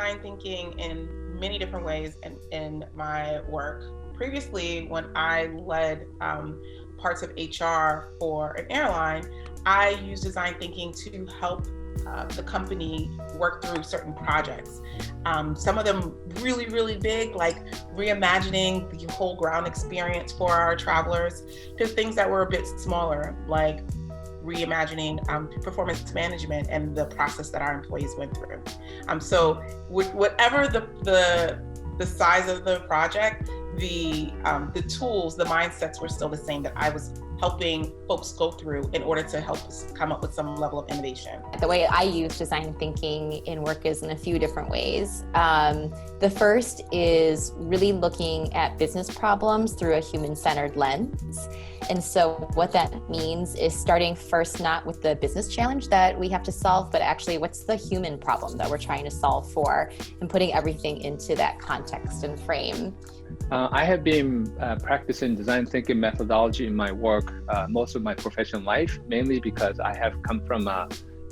design thinking in many different ways in my work. Previously, when I led parts of HR for an airline, I used design thinking to help the company work through certain projects. Some of them really, really big, like reimagining the whole ground experience for our travelers, to things that were a bit smaller, like reimagining performance management and the process that our employees went through. So with whatever the size of the project, the tools, the mindsets were still the same that I was helping folks go through in order to help us come up with some level of innovation. The way I use design thinking in work is in a few different ways. The first is really looking at business problems through a human-centered lens. And so what that means is starting first not with the business challenge that we have to solve, but actually what's the human problem that we're trying to solve for, and putting everything into that context and frame. I have been practicing design thinking methodology in my work most of my professional life, mainly because I have come from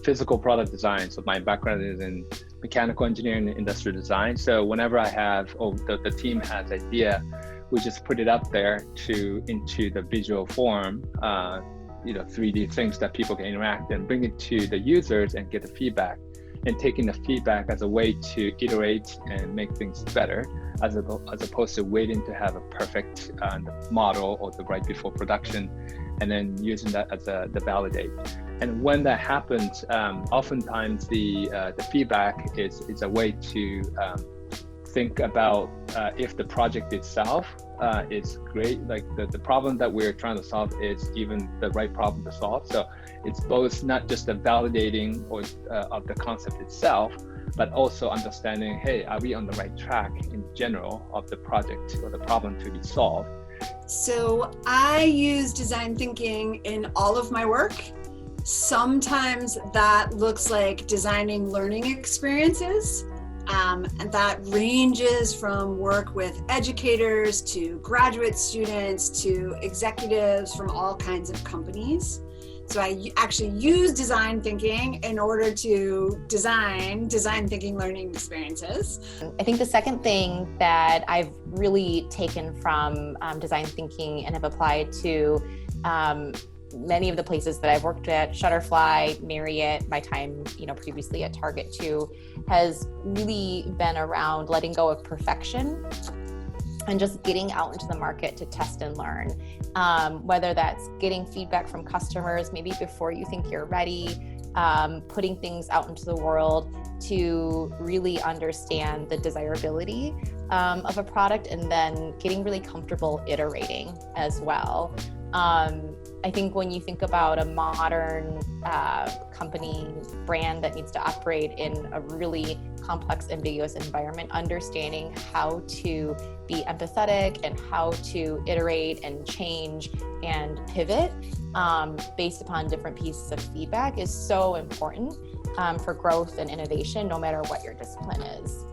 physical product design. So my background is in mechanical engineering and industrial design. So whenever I have, the team has idea, we just put it up there into the visual form, 3D things that people can interact, and bring it to the users and get the feedback, and taking the feedback as a way to iterate and make things better, as opposed to waiting to have a perfect model or the right before production, and then using that as the validate. And when that happens, oftentimes the feedback is a way to think about if the project itself is great, like the problem that we're trying to solve is even the right problem to solve. So it's both not just the validating of the concept itself, but also understanding, hey, are we on the right track in general of the project or the problem to be solved? So I use design thinking in all of my work. Sometimes that looks like designing learning experiences. And that ranges from work with educators to graduate students to executives from all kinds of companies. So I actually use design thinking in order to design thinking learning experiences. I think the second thing that I've really taken from design thinking and have applied to many of the places that I've worked at, Shutterfly, Marriott, my time, previously at Target too, has really been around letting go of perfection and just getting out into the market to test and learn. Whether that's getting feedback from customers, maybe before you think you're ready, putting things out into the world to really understand the desirability of a product, and then getting really comfortable iterating as well. I think when you think about a modern company brand that needs to operate in a really complex, ambiguous environment, understanding how to be empathetic and how to iterate and change and pivot based upon different pieces of feedback is so important for growth and innovation, no matter what your discipline is.